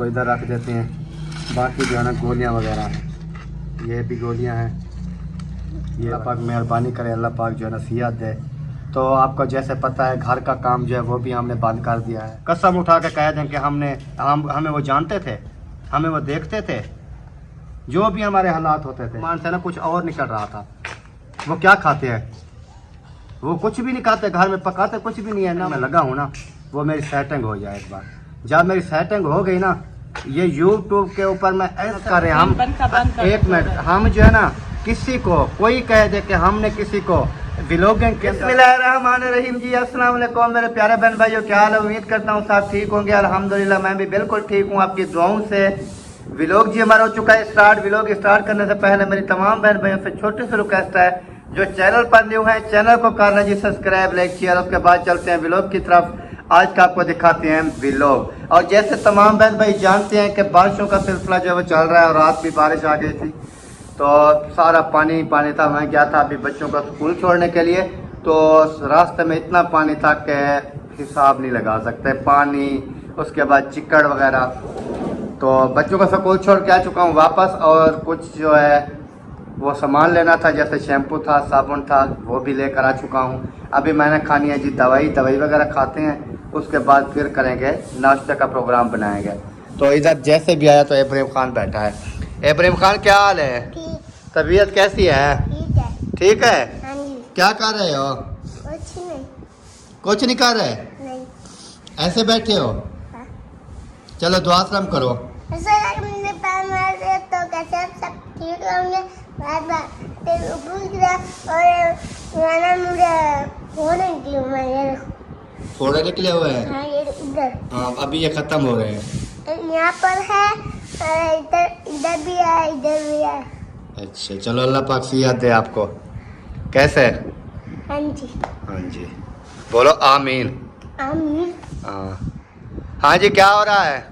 तो इधर रख देते हैं। बाकी जो है ना गोलियाँ वगैरह हैं, ये भी गोलियाँ हैं। ये अल्लाह पाक मेहरबानी करे, अल्लाह पाक जो है ना सेहत दे। तो आपको जैसे पता है घर का काम जो है वो भी हमने बंद कर दिया है। कसम उठा के कह दें कि हमें वो जानते थे, हमें वो देखते थे, जो भी हमारे हालात होते थे। मान से ना कुछ और निकल रहा था। वो क्या खाते हैं, वो कुछ भी नहीं खाते, घर में पकाते कुछ भी नहीं है ना। मैं लगा हूँ ना वो मेरी सेटिंग हो जाए एक बार। जब मेरी सेटिंग हो गई ना, ये यूट्यूब के ऊपर मैं ऐसा कर रहे हम एक मिनट, हम जो है ना किसी को कोई कह दे कि हमने किसी को व्लॉगिंग के बिस्मिल्लाहिर्रहमानिर्रहीम जी, अस्सलाम वालेकुम मेरे प्यारे बहन भाइयों, क्या हाल है? उम्मीद करता हूँ सब ठीक होंगे। अल्हम्दुलिल्लाह मैं भी बिल्कुल ठीक हूँ आपकी दुआओं से। व्लॉग जी हमारा हो चुका है स्टार्ट। व्लॉग स्टार्ट करने से पहले मेरी तमाम बहन भाइयों से छोटी सी रिक्वेस्ट है, जो चैनल पर न्यू है चैनल को करना जी सब्सक्राइब, लाइक, शेयर। उसके बाद चलते हैं व्लॉग की तरफ। आज का आपको दिखाते हैं व्लॉग। और जैसे तमाम बहन भाई जानते हैं कि बारिशों का सिलसिला जो है वो चल रहा है, और रात भी बारिश आ गई थी तो सारा पानी पानी था। मैं गया था अभी बच्चों का स्कूल छोड़ने के लिए, तो रास्ते में इतना पानी था कि हिसाब नहीं लगा सकते। पानी, उसके बाद चिक्कड़ वगैरह। तो बच्चों का स्कूल छोड़ के आ चुका हूँ वापस, और कुछ जो है वो सामान लेना था, जैसे शैम्पू था, साबुन था, वो भी लेकर आ चुका हूँ। अभी मैंने खानी है जी दवाई वगैरह खाते हैं, उसके बाद फिर करेंगे नाश्ते का प्रोग्राम बनाएंगे। तो इधर जैसे भी आया तो इब्राहिम खान बैठा है। इब्राहिम खान क्या हाल है? तबीयत कैसी है? ठीक है। क्या कर रहे हो? कुछ नहीं कर रहे? नहीं। ऐसे बैठे हो? हाँ। चलो दुआ करम करो। तो कैसे सब ठीक होंगे? फोड़े निकले हुए हैं। हाँ, ये इधर। हाँ, अभी ये खत्म हो रहे हैं। यहाँ पर है, इधर इधर भी है, इधर भी है। अच्छा चलो, अल्लाह पाक सेहत दे आपको। कैसे? हाँ जी। हाँ जी, बोलो आमीन। आमीन। हाँ जी, क्या हो रहा है?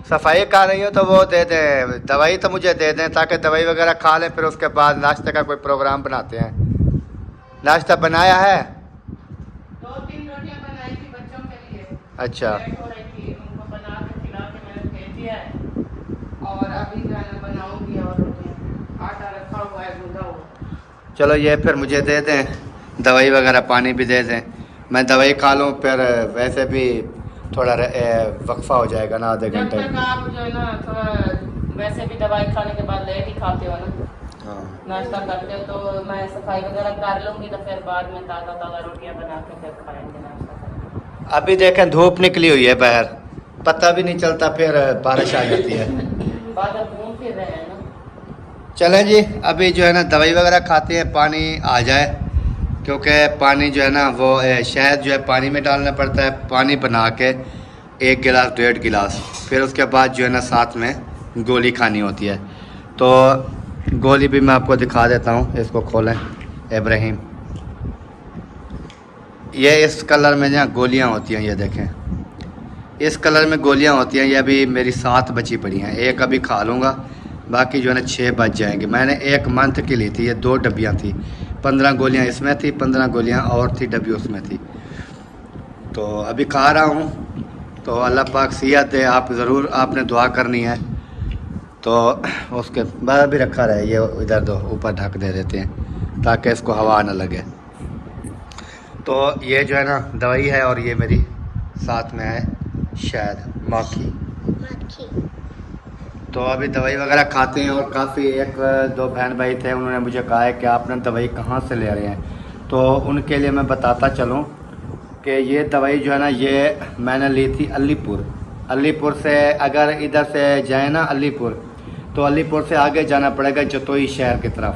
सफाई कर रही हो तो वो दे दें, दवाई तो मुझे दे दें ताकि दवाई वगैरह खा लें, फिर उसके बाद नाश्ते का कोई प्रोग्राम बनाते हैं। नाश्ता बनाया है? 2-3 रोटियां बनाई थी बच्चों के लिए। अच्छा। उनको बना के खिला के मैंने भेज दिया है, और अभी मैं बनाऊंगी और रोटियां। आटा रखा हुआ है गूंदा हुआ। चलो ये फिर मुझे दे दें, दवाई वगैरह पानी भी दे दें, मैं दवाई खा लूँ, फिर वैसे भी थोड़ा वक्फा हो जाएगा ना, आधे घंटे। जब तक आप जो है ना थोड़ा, वैसे भी दवाई खाने के बाद लेट ही खाते हो ना। हाँ। नाश्ता करते हो, तो मैं सफाई वगैरह कर लूँगी, तो फिर बाद में ताज़ा रोटियां बना के फिर खाएंगे नाश्ता। अभी देखें धूप निकली हुई है बाहर, पता भी नहीं चलता, फिर बारिश आ जाती है। बादल घूम फिर रहे हैं ना। चलें जी, अभी जो है ना दवाई वगैरह खाते हैं, पानी आ जाए, क्योंकि पानी जो है ना वो शहद जो है पानी में डालना पड़ता है। पानी बना के 1 गिलास 1.5 गिलास, फिर उसके बाद जो है ना साथ में गोली खानी होती है। तो गोली भी मैं आपको दिखा देता हूँ, इसको खोलें इब्राहिम। ये इस कलर में जो गोलियाँ होती हैं, ये देखें इस कलर में गोलियाँ होती हैं। ये अभी मेरी 7 बची पड़ी हैं, एक अभी खा लूँगा, बाकी जो है ना 6 बच जाएंगे। मैंने 1 मंथ की ली थी, ये 2 डब्बियाँ थी, 15 गोलियाँ इसमें थी, 15 गोलियाँ और थी डब्बी उसमें थी। तो अभी खा रहा हूँ, तो अल्लाह पाक सेहत दे। आप ज़रूर आपने दुआ करनी है। तो उसके बाद भी रखा रहे, ये इधर दो ऊपर ढक दे देते हैं ताकि इसको हवा ना लगे। तो ये जो है ना दवाई है, और ये मेरी साथ में है शायद माखी। तो अभी दवाई वगैरह खाते हैं, और काफ़ी 1-2 बहन भाई थे, उन्होंने मुझे कहा है कि आपने दवाई कहाँ से ले रहे हैं। तो उनके लिए मैं बताता चलूँ कि ये दवाई जो है ना ये मैंने ली थी अलीपुर से। अगर इधर से जाए ना अलीपुर, तो अलीपुर से आगे जाना पड़ेगा जतोई शहर की तरफ।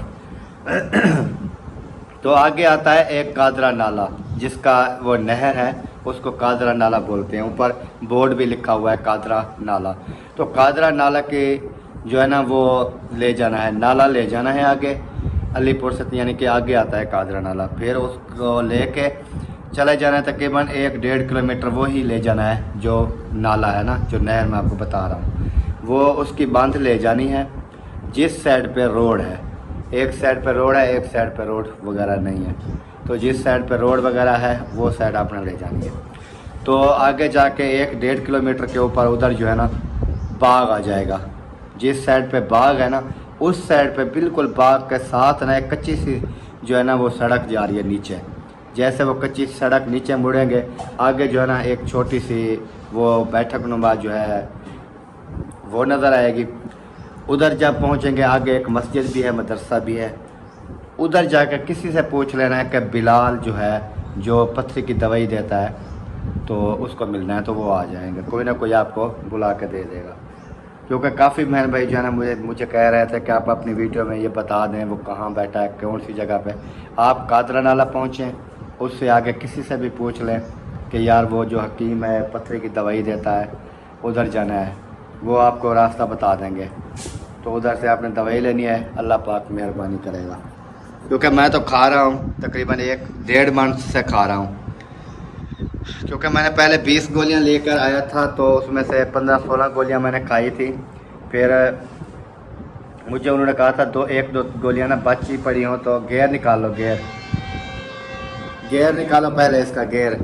तो आगे आता है एक कादरा नाला, जिसका वो नहर है, उसको कादरा नाला बोलते हैं। ऊपर बोर्ड भी लिखा हुआ है कादरा नाला। तो कादरा नाला के जो है ना वो ले जाना है, नाला ले जाना है आगे अलीपुर से, यानी कि आगे आता है कादरा नाला। फिर उसको लेके चले जाना है तकरीबन 1-1.5 किलोमीटर, वो ही ले जाना है जो नाला है ना, जो नहर मैं आपको बता रहा हूँ, वो उसकी बांध ले जानी है। जिस साइड पे रोड है, एक साइड पे रोड है, एक साइड पे रोड वगैरह नहीं है, तो जिस साइड पे रोड वगैरह है वो साइड आपने ले जानी है। तो आगे जाके 1-1.5 किलोमीटर के ऊपर उधर जो है ना बाग आ जाएगा। जिस साइड पे बाग है ना उस साइड पे बिल्कुल बाग के साथ ना एक कच्ची सी जो है ना वो सड़क जा रही है नीचे। जैसे वो कच्ची सड़क नीचे मुड़ेंगे आगे जो है ना एक छोटी सी वो बैठक नुमा जो है वो नज़र आएगी। उधर जब पहुंचेंगे आगे एक मस्जिद भी है, मदरसा भी है। उधर जाकर किसी से पूछ लेना है कि बिलाल जो है जो पत्थर की दवाई देता है तो उसको मिलना है, तो वो आ जाएंगे, कोई ना कोई आपको बुला के दे देगा। क्योंकि काफ़ी बहन भाई जो है ना मुझे कह रहे थे कि आप अपनी वीडियो में ये बता दें वो कहाँ बैठा है, कौन सी जगह पे। आप कादरा नाला पहुँचें, उससे आगे किसी से भी पूछ लें कि यार वो जो हकीम है पत्थर की दवाई देता है उधर जाना है, वो आपको रास्ता बता देंगे। तो उधर से आपने दवाई लेनी है, अल्लाह पाक मेहरबानी करेगा। क्योंकि मैं तो खा रहा हूँ तकरीबन 1-1.5 मंथ से खा रहा हूँ। क्योंकि मैंने पहले 20 गोलियां लेकर आया था तो उसमें से 15-16 गोलियां मैंने खाई थी। फिर मुझे उन्होंने कहा था 1-2 गोलियां ना बची पड़ी हों तो गेयर निकालो, गेयर निकालो पहले इसका गेयर।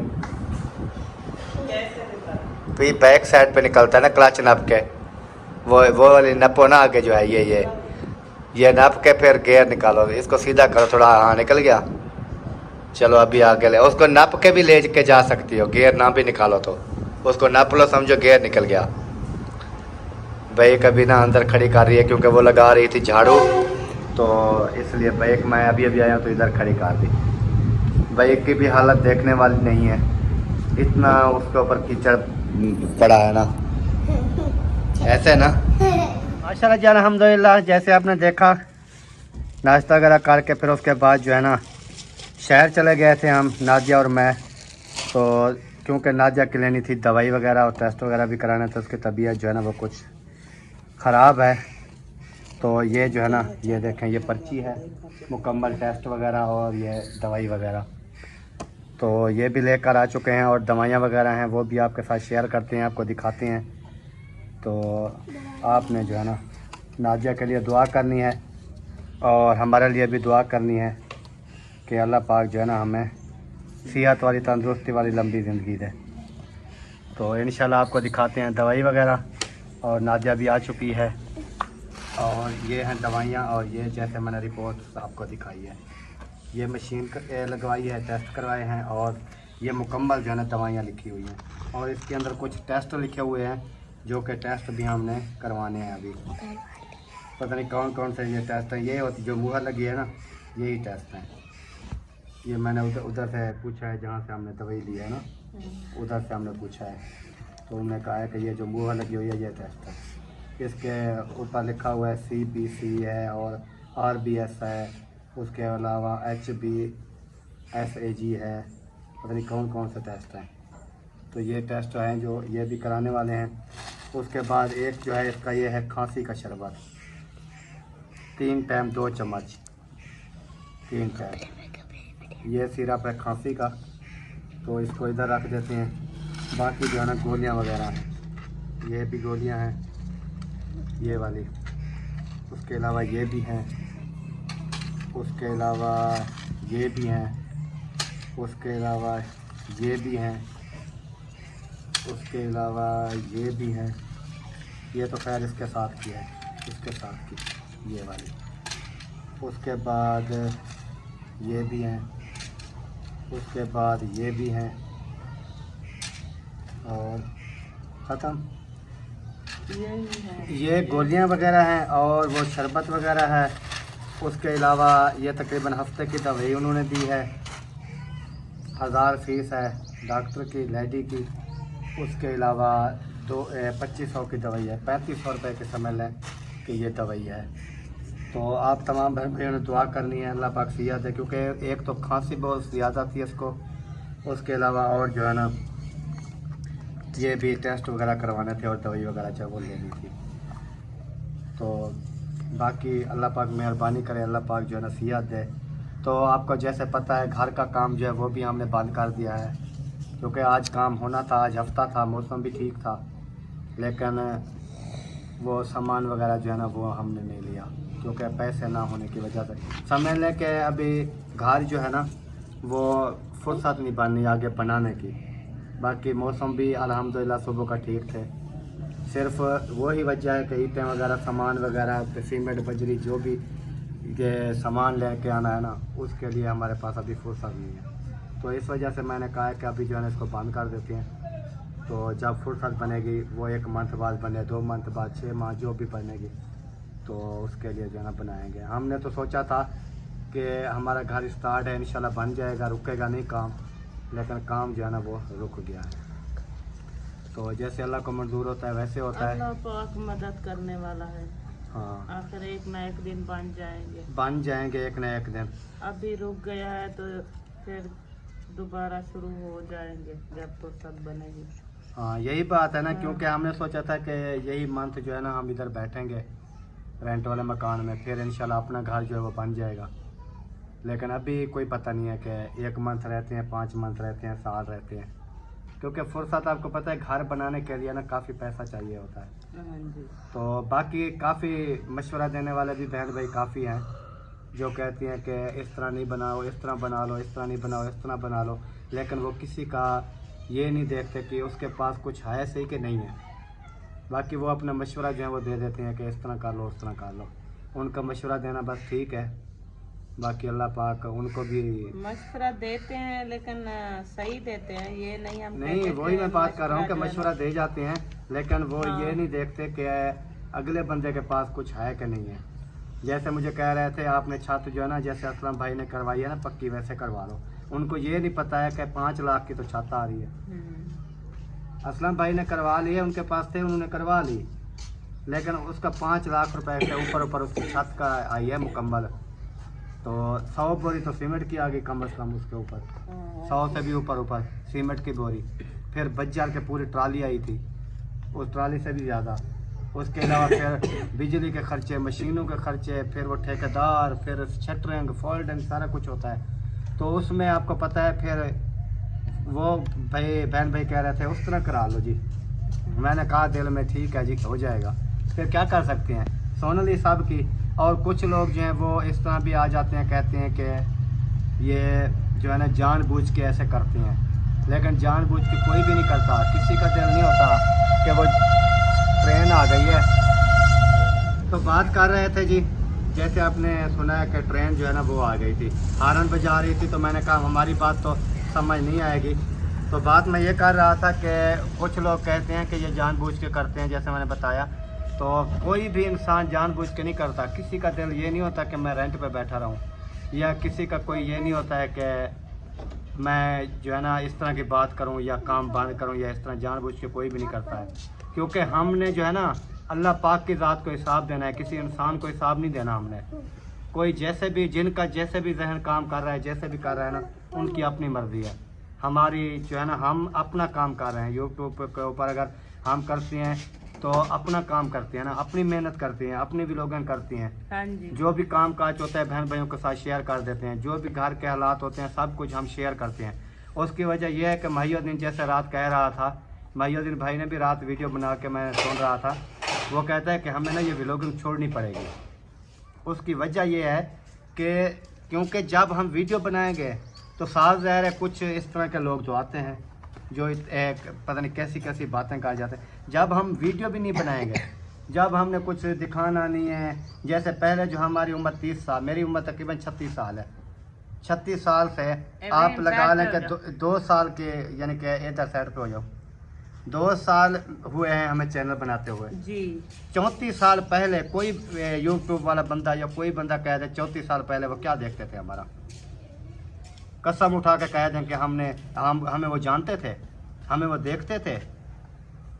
तो ये बैक साइड पे निकलता है ना क्लच नप के, वो वाली नपो ना आगे जो है ये नप के फिर गेयर निकालो, इसको सीधा करो थोड़ा। हाँ निकल गया, चलो अभी आगे ले। उसको नप के भी ले के जा सकती हो, गेयर ना भी निकालो तो उसको नप लो, समझो गेयर निकल गया। बाइक अभी ना अंदर खड़ी कर रही है क्योंकि वो लगा रही थी झाड़ू, तो इसलिए बाइक मैं अभी आया तो इधर खड़ी कर दी। बाइक की भी हालत देखने वाली नहीं है, इतना उसके ऊपर कीचड़ पड़ा है ना, ऐसे ना। माशाल्लाह जान अल्हम्दुलिल्लाह, जैसे आपने देखा नाश्ता वगैरह करके फिर उसके बाद जो है ना शहर चले गए थे हम, नादिया और मैं। तो क्योंकि नादिया की लेनी थी दवाई वगैरह और टेस्ट वगैरह भी कराना था, उसकी तबीयत जो है ना वो कुछ ख़राब है। तो ये जो है ना ये देखें, ये पर्ची है मुकम्मल टेस्ट वगैरह और ये दवाई वगैरह, तो ये भी लेकर आ चुके हैं। और दवाइयाँ वगैरह हैं वो भी आपके साथ शेयर करते हैं, आपको दिखाते हैं। तो आपने जो है ना नादिया के लिए दुआ करनी है और हमारे लिए भी दुआ करनी है कि अल्लाह पाक जो है ना हमें सेहत वाली तंदुरुस्ती वाली लंबी ज़िंदगी दे। तो इंशाल्लाह आपको दिखाते हैं दवाई वगैरह। और नादिया भी आ चुकी है और ये हैं दवाइयाँ। और ये जैसे मैंने रिपोर्ट आपको दिखाई है, ये मशीन लगवाई है, टेस्ट करवाए हैं और ये मुकम्मल जो है ना दवाइयाँ लिखी हुई हैं। और इसके अंदर कुछ टेस्ट लिखे हुए हैं जो कि टेस्ट भी हमने करवाने हैं अभी। पता नहीं कौन कौन से ये टेस्ट हैं, ये होती जो मुहर लगी है ना यही टेस्ट हैं। ये मैंने उधर से पूछा है जहाँ से हमने दवाई ली है ना, उधर से हमने पूछा है तो उन्होंने कहा है कि ये जो मुहर लगी हुई है ये टेस्ट है। इसके ऊपर लिखा हुआ है CBC है और RBS है, उसके अलावा HBSAG है, पता नहीं कौन कौन से टेस्ट हैं। तो ये टेस्ट हैं जो ये भी कराने वाले हैं। उसके बाद एक जो है इसका ये है खांसी का शरबत, 3 टाइम 2 चम्मच, 3 टाइम। ये सिरप है खांसी का, तो इसको इधर रख देते हैं। बाकी जो है ना गोलियाँ वगैरह हैं, ये भी गोलियाँ हैं ये वाली। उसके अलावा ये भी हैं, उसके अलावा ये भी हैं, उसके अलावा ये भी हैं, उसके अलावा ये भी हैं। ये तो खैर इसके साथ की है, इसके साथ की ये वाली। उसके बाद ये भी हैं, उसके बाद ये भी हैं और ख़त्म। ये गोलियां वगैरह हैं और वो शरबत वगैरह है। उसके अलावा ये तकरीबन हफ्ते की दवाई उन्होंने दी है, 1000 फीस है डॉक्टर की लेडी की। उसके अलावा 2500 की दवाई है, 3500 रुपये के समझ लें कि ये दवाई है। तो आप तमाम बहन भाइयों ने दुआ करनी है, अल्लाह पाक सेहत दे। क्योंकि एक तो खांसी बहुत ज़्यादा थी इसको, उसके अलावा और जो है ना ये भी टेस्ट वगैरह करवाने थे और दवाई वगैरह चाहे वो लेनी थी। तो बाकी अल्लाह पाक मेहरबानी करे, अल्लाह पाक जो है ना सेहत दे। तो आपको जैसे पता है घर का काम जो है वो भी हमने बंद कर दिया है, क्योंकि आज काम होना था, आज हफ्ता था, मौसम भी ठीक था, लेकिन वो सामान वगैरह जो है ना वो हमने नहीं लिया क्योंकि पैसे ना होने की वजह से। समझ लें कि अभी घर जो है ना वो फुर्सत नहीं बननी आगे बनाने की, बाकी मौसम भी अल्हम्दुलिल्लाह सुबह का ठीक थे। सिर्फ वही वजह है कि ईंटें वगैरह सामान वगैरह सीमेंट बजरी जो भी के सामान लेके आना है ना, उसके लिए हमारे पास अभी फुर्सत नहीं है। तो इस वजह से मैंने कहा है कि अभी जो है ना इसको बंद कर देते हैं। तो जब फुर्सत बनेगी वो 1 मंथ बाद बने, 2 मंथ बाद, 6 माह जो भी बनेगी, तो उसके लिए जो है ना बनाएंगे। हमने तो सोचा था कि हमारा घर स्टार्ट है, इंशाल्लाह बन जाएगा, रुकेगा नहीं काम, लेकिन काम जो है ना वो रुक गया है। तो जैसे अल्लाह को मंजूर होता है वैसे होता है। अल्लाह पाक मदद करने वाला है। हाँ, आखिर एक ना एक दिन बन जाएंगे एक न एक दिन। अभी रुक गया है तो फिर दोबारा शुरू हो जाएंगे जब फुर्सत बनेगी। हाँ, यही बात है ना, हाँ। क्योंकि हमने सोचा था कि यही मंथ जो है ना हम इधर बैठेंगे रेंट वाले मकान में, फिर इंशाल्लाह अपना घर जो है वो बन जाएगा। लेकिन अभी कोई पता नहीं है कि 1 मंथ रहते हैं, 5 मंथ रहते हैं, साल रहते हैं, क्योंकि फुर्सत आपको पता है घर बनाने के लिए ना काफ़ी पैसा चाहिए होता है। हाँ जी। तो बाकी काफ़ी मशवरा देने वाले भी बहन भाई काफ़ी हैं जो कहती हैं कि इस तरह नहीं बनाओ, इस तरह बना लो, इस तरह नहीं बनाओ, इस तरह बना लो, लेकिन वो किसी का ये नहीं देखते कि उसके पास कुछ है सही कि नहीं है। बाकी वो अपना मशवरा जो है वो दे देते हैं कि इस तरह कर लो, उस तरह कर लो। उनका मशवरा देना बस ठीक है, बाकी अल्लाह पाक उनको भी मशवरा देते हैं, लेकिन सही देते हैं, ये नहीं हम नहीं, कहते वही कि मैं बात कर रहा हूँ कि जो है ना- मशवरा दे जाते हैं, लेकिन वो हाँ। ये नहीं देखते कि अगले बंदे के पास कुछ है कि नहीं है। जैसे मुझे कह रहे थे आपने छत जो है ना जैसे असलम भाई ने करवाई है ना पक्की, वैसे करवा लो। उनको ये नहीं पता है कि 5 लाख की तो छत आ रही है। असलम भाई ने करवा ली है, उनके पास थे, उन्होंने करवा ली, लेकिन उसका 5 लाख रुपए से ऊपर उसकी छत का आई है मुकम्मल। तो 100 बोरी तो सीमेंट की आ गई कम से कम उसके ऊपर, 100 से भी ऊपर सीमेंट की बोरी। फिर बज्जर के पूरी ट्राली आई थी, उस ट्राली से भी ज़्यादा। उसके अलावा फिर बिजली के खर्चे, मशीनों के खर्चे, फिर वो ठेकेदार, फिर शटरिंग, फोल्डिंग, सारा कुछ होता है। तो उसमें आपको पता है फिर वो बहन भाई कह रहे थे उस तरह करा लो जी। मैंने कहा दिल में ठीक है जी, हो जाएगा। फिर क्या कर सकते हैं, सोनली साहब की। और कुछ लोग जो हैं वो इस तरह भी आ जाते हैं, कहते हैं कि ये जो है ना जानबूझ के ऐसे करते हैं, लेकिन जानबूझ के कोई भी नहीं करता। किसी का दिल नहीं होता कि वो ट्रेन आ गई है। तो बात कर रहे थे जी, जैसे आपने सुना है कि ट्रेन जो है ना वो आ गई थी, हारन बजा रही थी, तो मैंने कहा हमारी बात तो समझ नहीं आएगी। तो बात मैं ये कर रहा था कि कुछ लोग कहते हैं कि ये जानबूझ के करते हैं, जैसे मैंने बताया। तो कोई भी इंसान जानबूझ के नहीं करता। किसी का दिल ये नहीं होता कि मैं रेंट पे बैठा रहूं, या किसी का कोई ये नहीं होता है कि मैं जो है ना इस तरह की बात करूं या काम बंद करूं, या इस तरह जानबूझ के कोई भी नहीं करता है। क्योंकि हमने जो है ना अल्लाह पाक की ज़ात को हिसाब देना है, किसी इंसान को हिसाब नहीं देना हमने। कोई जैसे भी, जिनका जैसे भी जहन काम कर रहा है, जैसे भी कर रहा है ना, उनकी अपनी मर्ज़ी है। हमारी जो है ना हम अपना काम कर रहे हैं। यूट्यूब के ऊपर अगर हम करते हैं तो अपना काम करते हैं ना, अपनी मेहनत करते हैं, अपनी व्लॉगिंग करते हैं। हाँ जी। जो भी काम काज होता है बहन भाइयों के साथ शेयर कर देते हैं, जो भी घर के हालात होते हैं सब कुछ हम शेयर करते हैं। उसकी वजह यह है कि महियुद्दीन जैसे रात कह रहा था, महियुद्दीन भाई ने भी रात वीडियो बना के मैं सुन रहा था, वो कहता है कि हमें ना ये व्लॉगिंग छोड़नी पड़ेगी। उसकी वजह यह है कि क्योंकि जब हम वीडियो बनाएंगे तो साथ ज़ाहिर है कुछ इस तरह के लोग जो आते हैं जो एक पता नहीं कैसी कैसी बातें कर जाते हैं। जब हम वीडियो भी नहीं बनाएंगे, जब हमने कुछ दिखाना नहीं है, जैसे पहले जो हमारी उम्र 30 साल, मेरी उम्र तकरीबन 36 साल है, 36 साल से आप लगा लें कि 2 साल के, यानी कि इधर साइड पे हो जाओ, 2 साल हुए हैं हमें चैनल बनाते हुए जी। 34 साल पहले कोई यूट्यूब वाला बंदा या कोई बंदा कह दे 34 साल पहले वो क्या देखते थे हमारा, कसम उठा के कह दें कि हमें वो जानते थे, हमें वो देखते थे,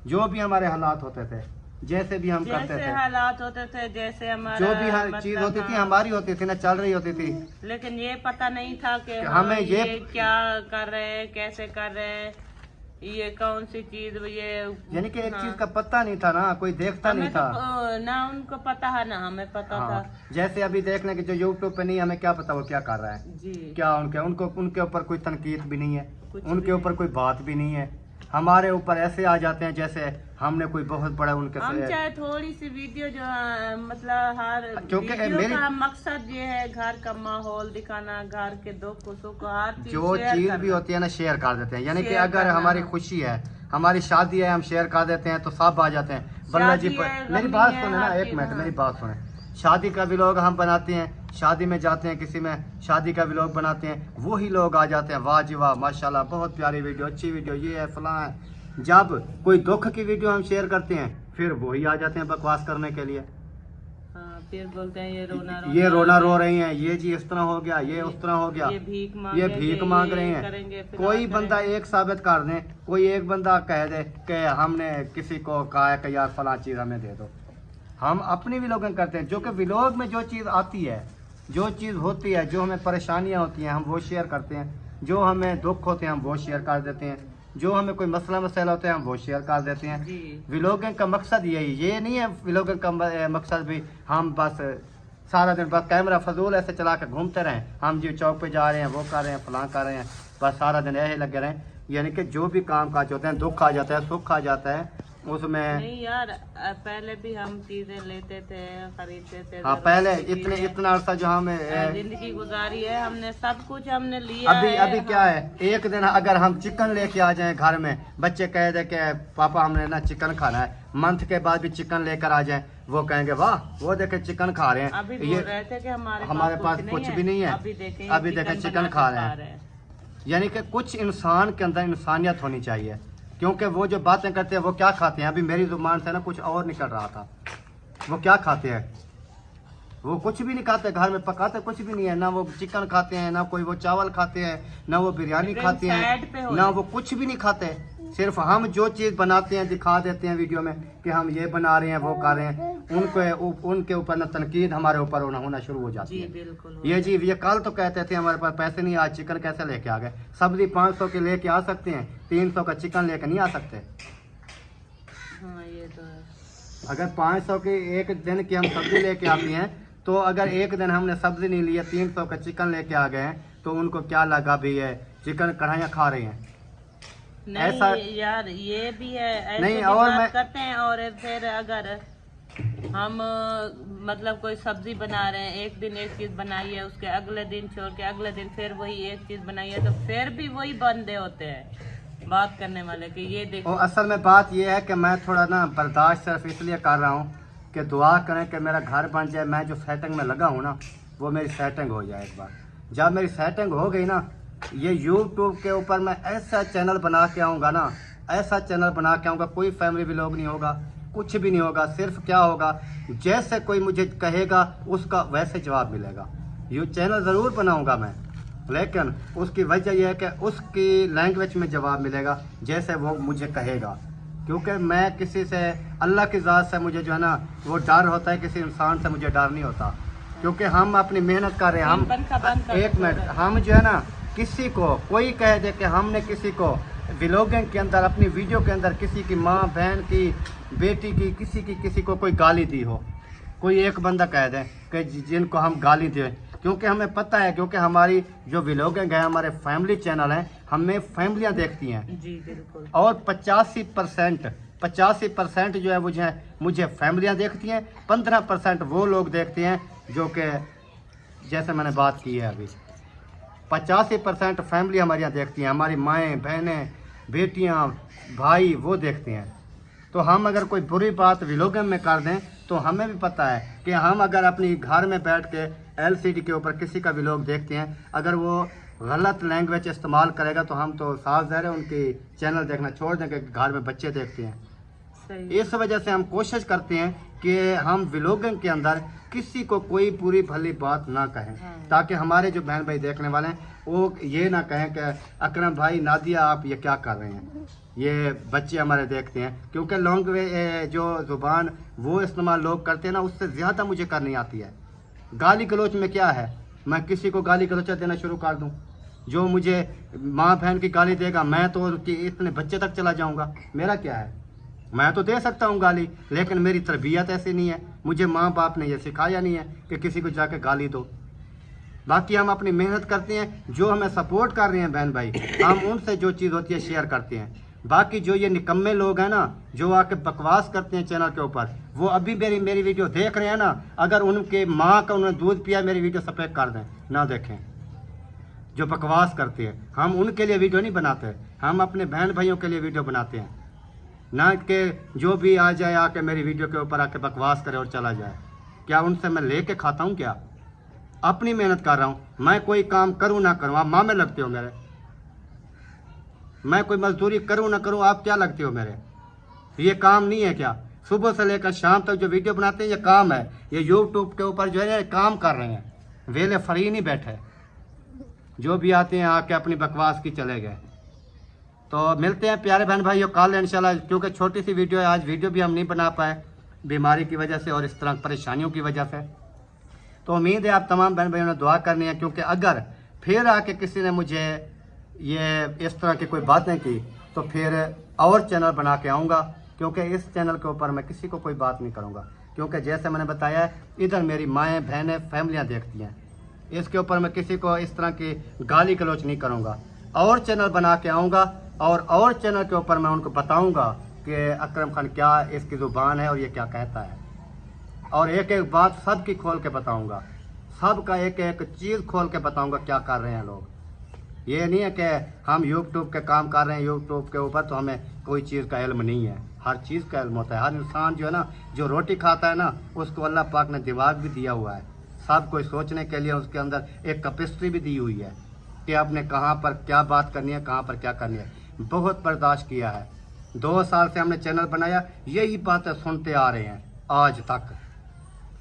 जो भी हमारे हालात होते थे, जैसे भी हम करते थे, हालात होते थे, जैसे हमारा जो भी चीज होती थी हमारी होती थी ना, चल रही होती थी। लेकिन ये पता नहीं था कि हमें ये क्या कर रहे हैं, कैसे कर रहे हैं, ये कौन सी चीज, ये यानी कि एक चीज का पता नहीं था ना, कोई देखता नहीं था ना, उनको पता है ना हमें पता था। जैसे अभी देखने के जो यूट्यूब पे नहीं, हमें क्या पता वो क्या कर रहा है जी। क्या उनके ऊपर कोई तनकीद भी नहीं है, उनके ऊपर कोई बात भी नहीं है। हमारे ऊपर ऐसे आ जाते हैं जैसे हमने कोई बहुत बड़ा उनके हम चाहे थोड़ी सी वीडियो जो मतलब हर क्योंकि वीडियो मेरी का मकसद ये है घर का माहौल दिखाना, घर के दुख सुख हर चीज जो शेयर चीज करना। भी होती है ना शेयर कर देते हैं, यानी कि शेयर अगर करना, हमारी हाँ। खुशी है, हमारी शादी है, हम शेयर कर देते हैं तो सब आ जाते हैं। बल्ला जी शादी है, मेरी गमी बात है, सुने ना, हर एक चीज, मिनट हाँ। मेरी बात सुने। शादी का व्लॉग हम बनाते हैं, शादी में जाते हैं किसी में, शादी का व्लॉग बनाते हैं, वही लोग आ जाते हैं, वाह जी वाह माशाल्लाह बहुत प्यारी वीडियो, अच्छी वीडियो, ये है फलां है। जब कोई दुख की वीडियो हम शेयर करते हैं फिर वही आ जाते हैं बकवास करने के लिए। हाँ, फिर बोलते हैं ये रोना ये रोना रो रही हैं, ये जी इस तरह हो गया, ये उस तरह हो गया, ये भीख ये भीख मांग रहे हैं। करेंगे, फिर कोई आप बंदा करेंगे। एक साबित कर दे, कोई एक बंदा कह दे कि हमने किसी को कहा है कि यार फला चीज हमें दे दो। हम अपनी व्लॉगिंग करते हैं, जो कि व्लॉग में जो चीज़ आती है, जो चीज़ होती है, जो हमें परेशानियां होती हैं हम वो शेयर करते हैं, जो हमें दुख होते हैं हम वो शेयर कर देते हैं, जो हमें कोई मसला मसला होता है हम वो शेयर कर देते हैं। जी। व्लॉगिंग का मकसद यही, ये नहीं है व्लॉगिंग का मकसद भी हम बस सारा दिन बस कैमरा फजूल ऐसे चला के घूमते रहें, हम जी चौक पे जा रहे हैं, वो कर रहे हैं, फलां कर रहे हैं, बस सारा दिन यही लगे रहें। यानी कि जो भी काम काज होते हैं, दुख आ जाता है, सुख आ जाता है, उसमें नहीं यार, पहले भी हम चीजें लेते थे, खरीदते थे। हाँ पहले इतना अरसा जो हम जिंदगी गुजारी है हमने, सब कुछ हमने लिया है। अभी क्या है, एक दिन अगर हम चिकन लेके आ जाएं घर में, बच्चे कह दे कि पापा हमने ना चिकन खाना है, मंथ के बाद भी चिकन लेकर आ जाएं, वो कहेंगे वाह वो देखे चिकन खा रहे हैं। अभी बोल रहे थे कि हमारे पास कुछ भी नहीं है, अभी देखे चिकन खा रहे हैं। यानी कि कुछ इंसान के अंदर इंसानियत होनी चाहिए, क्योंकि वो जो बातें करते हैं वो क्या खाते हैं, अभी मेरी जुबान से ना कुछ और निकल रहा था, वो क्या खाते हैं, वो कुछ भी नहीं खाते, घर में पकाते कुछ भी नहीं है, ना वो चिकन खाते हैं, ना कोई वो चावल खाते हैं, ना वो बिरयानी खाते हैं, ना वो कुछ भी नहीं खाते। सिर्फ हम जो चीज़ बनाते हैं दिखा देते हैं वीडियो में कि हम ये बना रहे हैं, वो कर रहे हैं, उनके ऊपर ना तनकीद हमारे ऊपर होना शुरू हो जाती है। बिल्कुल। ये कल तो कहते थे हमारे पास पैसे नहीं, आज चिकन कैसे लेके आ गए। सब्जी 500 के लेके आ सकते हैं, 300 का चिकन लेके नहीं आ सकते। हाँ ये तो है। अगर 500 के एक दिन की हम सब्जी लेके आती हैं, तो अगर एक दिन हमने सब्जी नहीं ली है, 300 का चिकन लेके आ गए हैं, तो उनको क्या लगा भी है, चिकन कढ़ाइयाँ खा रहे हैं। नहीं ऐसा यार ये भी है, ऐसे नहीं, भी और बात मैं करते हैं। और फिर अगर हम मतलब कोई सब्जी बना रहे हैं, एक दिन एक चीज बनाई है, उसके अगले दिन छोड़ के अगले दिन फिर वही एक चीज बनाई है, तो फिर भी वही बंदे होते हैं बात करने वाले कि ये देखो। और असल में बात ये है कि मैं थोड़ा ना बर्दाश्त सिर्फ इसलिए कर रहा हूँ कि दुआ करें कि मेरा घर बन जाए, मैं जो सेटिंग में लगा हूँ ना वो मेरी सेटिंग हो जाए एक बार। जब मेरी सेटिंग हो गई ना, ये यूट्यूब के ऊपर मैं ऐसा चैनल बना के आऊँगा ना, ऐसा चैनल बना के आऊँगा, कोई फैमिली व्लॉग नहीं होगा, कुछ भी नहीं होगा, सिर्फ क्या होगा, जैसे कोई मुझे कहेगा उसका वैसे जवाब मिलेगा। ये चैनल ज़रूर बनाऊँगा मैं, लेकिन उसकी वजह यह है कि उसकी लैंग्वेज में जवाब मिलेगा जैसे वो मुझे कहेगा। क्योंकि मैं किसी से, अल्लाह की ज़ात से मुझे जो है ना वो डर होता है, किसी इंसान से मुझे डर नहीं होता, क्योंकि हम अपनी मेहनत कर रहे हैं। हम एक मिनट, हम जो है ना किसी को कोई कह दे कि हमने किसी को व्लॉगिंग के अंदर अपनी वीडियो के अंदर किसी की माँ बहन की बेटी की किसी को कोई गाली दी हो, कोई एक बंदा कह दे कि जिनको हम गाली दें, क्योंकि हमें पता है, क्योंकि हमारी जो व्लॉगिंग है, हमारे फैमिली चैनल हैं, हमें फैमिलियां देखती हैं जी बिल्कुल। और 85% जो है मुझे फैमिलियां देखती हैं, 15% वो लोग देखते हैं जो कि जैसे मैंने बात की है अभी, 85% फैमिली हमारी यहाँ देखती हैं, हमारी माएँ बहनें बेटियाँ भाई वो देखते हैं। तो हम अगर कोई बुरी बात व्लॉगिंग में कर दें तो हमें भी पता है कि हम अगर अपनी घर में बैठ के LCD के ऊपर किसी का व्लॉग देखते हैं, अगर वो गलत लैंग्वेज इस्तेमाल करेगा तो हम तो साफ ज़ाहिर है उनकी चैनल देखना छोड़ देंगे, घर में बच्चे देखते हैं। इस वजह से हम कोशिश करते हैं कि हम व्लॉगिंग के अंदर किसी को कोई बुरी भली बात ना कहें, ताकि हमारे जो बहन भाई देखने वाले हैं वो ये ना कहें कि अकरम भाई नादिया आप ये क्या कर रहे हैं, ये बच्चे हमारे देखते हैं। क्योंकि लैंग्वेज जो ज़ुबान वो इस्तेमाल लोग करते हैं ना, उससे ज़्यादा मुझे करनी आती है। गाली गलोच में क्या है, मैं किसी को गाली गलोचा देना शुरू कर दूं, जो मुझे माँ बहन की गाली देगा मैं तो उसकी इतने बच्चे तक चला जाऊंगा, मेरा क्या है। मैं तो दे सकता हूँ गाली, लेकिन मेरी तरबियत ऐसी नहीं है, मुझे माँ बाप ने ये सिखाया नहीं है कि किसी को जाके गाली दो। बाकी हम अपनी मेहनत करते हैं, जो हमें सपोर्ट कर रहे हैं बहन भाई, हम उनसे जो चीज़ होती है शेयर करते हैं। बाकी जो ये निकम्मे लोग हैं ना, जो आके बकवास करते हैं चैनल के ऊपर, वो अभी मेरी वीडियो देख रहे हैं ना, अगर उनके माँ का उन्होंने दूध पिया मेरी वीडियो सफेद कर दें, ना देखें। जो बकवास करते हैं, हम उनके लिए वीडियो नहीं बनाते, हम अपने बहन भाइयों के लिए वीडियो बनाते हैं, ना कि जो भी आ जाए आके मेरी वीडियो के ऊपर आके बकवास करे और चला जाए। क्या उनसे मैं लेके खाता हूँ? क्या अपनी मेहनत कर रहा हूँ। मैं कोई काम करूँ ना करूँ, आप माँ में लगते हो मेरे। मैं कोई मजदूरी करूँ ना करूँ, आप क्या लगते हो मेरे? ये काम नहीं है क्या? सुबह से लेकर शाम तक जो वीडियो बनाते हैं ये काम है। ये यूट्यूब के ऊपर जो है काम कर रहे हैं, वेले फ्री नहीं बैठे। जो भी आते हैं आके अपनी बकवास की चले गए। तो मिलते हैं प्यारे बहन भाइयों कल इंशाल्लाह, क्योंकि छोटी सी वीडियो है, आज वीडियो भी हम नहीं बना पाए बीमारी की वजह से और इस तरह परेशानियों की वजह से। तो उम्मीद है आप तमाम बहन भाइयों ने दुआ करनी है, क्योंकि अगर फिर आके किसी ने मुझे ये इस तरह की कोई बातें की तो फिर और चैनल बना के आऊँगा, क्योंकि इस चैनल के ऊपर मैं किसी को कोई बात नहीं करूँगा। क्योंकि जैसे मैंने बताया इधर मेरी माएँ बहनें फैमिलियाँ देखती हैं, इसके ऊपर मैं किसी को इस तरह की गाली गलौच नहीं करूँगा। और चैनल बना के आऊँगा और चैनल के ऊपर मैं उनको बताऊँगा कि अकरम खान क्या इसकी ज़ुबान है और ये क्या कहता है, और एक एक बात सबकी खोल के बताऊँगा, सबका एक एक चीज़ खोल के बताऊँगा क्या कर रहे हैं लोग। ये नहीं है कि हम यूट्यूब के काम कर रहे हैं यूट्यूब के ऊपर तो हमें कोई चीज़ का इल्म नहीं है। हर चीज़ का इल्म होता है। हर इंसान जो है ना, जो रोटी खाता है ना, उसको अल्लाह पाक ने दिमाग भी दिया हुआ है, सब कोई सोचने के लिए उसके अंदर एक कैपेसिटी भी दी हुई है कि आपने कहाँ पर क्या बात करनी है, कहाँ पर क्या करनी है। बहुत बर्दाश्त किया है, 2 साल से हमने चैनल बनाया, यही बातें सुनते आ रहे हैं आज तक,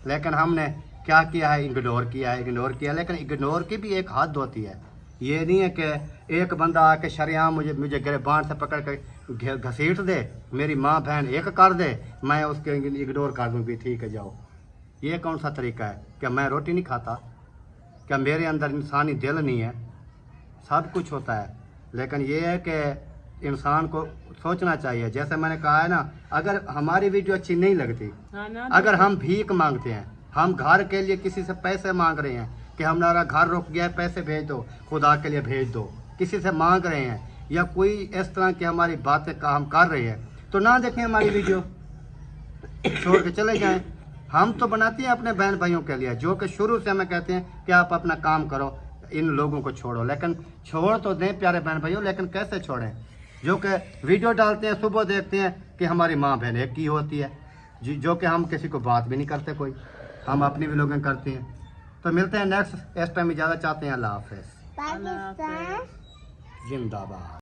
लेकिन हमने क्या किया है, इग्नोर किया। लेकिन इग्नोर की भी एक हद होती है। ये नहीं है कि एक बंदा आके शरेआम मुझे गिरबान से पकड़ कर घसीट दे, मेरी माँ बहन एक कर दे, मैं उसके इग्नोर कर दूँ भी ठीक है जाओ। ये कौन सा तरीका है? क्या मैं रोटी नहीं खाता? क्या मेरे अंदर इंसानी दिल नहीं है? सब कुछ होता है, लेकिन ये है कि इंसान को सोचना चाहिए। जैसे मैंने कहा है ना, अगर हमारी वीडियो अच्छी नहीं लगती, अगर हम भीख मांगते हैं, हम घर के लिए किसी से पैसे मांग रहे हैं कि हमारा घर रुक गया है, पैसे भेज दो, खुदा के लिए भेज दो, किसी से मांग रहे हैं, या कोई इस तरह की हमारी बातें का हम कर रहे हैं, तो ना देखें हमारी वीडियो, छोड़ के चले जाएं। हम तो बनाते हैं अपने बहन भाइयों के लिए, जो कि शुरू से हमें कहते हैं कि आप अपना काम करो, इन लोगों को छोड़ो। लेकिन छोड़ तो दें प्यारे बहन भाइयों, लेकिन कैसे छोड़ें? जो कि वीडियो डालते हैं, सुबह देखते हैं कि हमारी माँ बहन एक ही होती है, जो कि हम किसी को बात भी नहीं करते, कोई हम अपनी भी लोगों करते हैं। तो मिलते हैं नेक्स्ट, इस टाइम इजाज़त चाहते हैं। अल्लाह हाफ़िज़, पाकिस्तान जिंदाबाद।